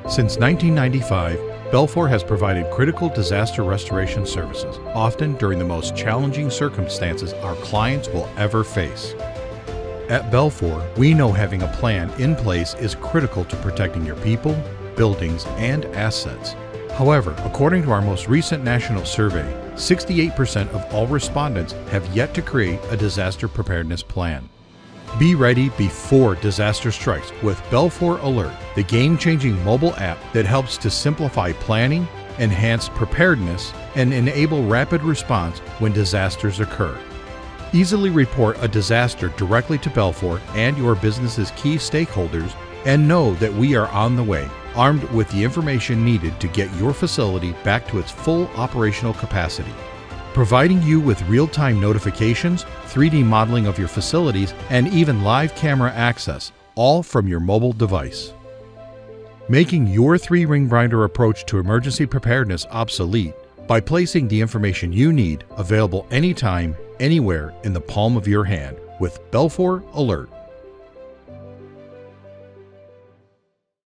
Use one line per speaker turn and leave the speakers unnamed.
Since 1995, BELFOR has provided critical disaster restoration services, often during the most challenging circumstances our clients will ever face. At BELFOR, we know having a plan in place is critical to protecting your people, buildings, and assets. However, according to our most recent national survey, 68% of all respondents have yet to create a disaster preparedness plan. Be ready before disaster strikes with BELFOR Alert, the game-changing mobile app that helps to simplify planning, enhance preparedness, and enable rapid response when disasters occur. Easily report a disaster directly to BELFOR and your business's key stakeholders, and know that we are on the way, armed with the information needed to get your facility back to its full operational capacity. Providing you with real-time notifications, 3D modeling of your facilities, and even live camera access, all from your mobile device. Making your three-ring binder approach to emergency preparedness obsolete by placing the information you need available anytime, anywhere in the palm of your hand with BELFOR Alert.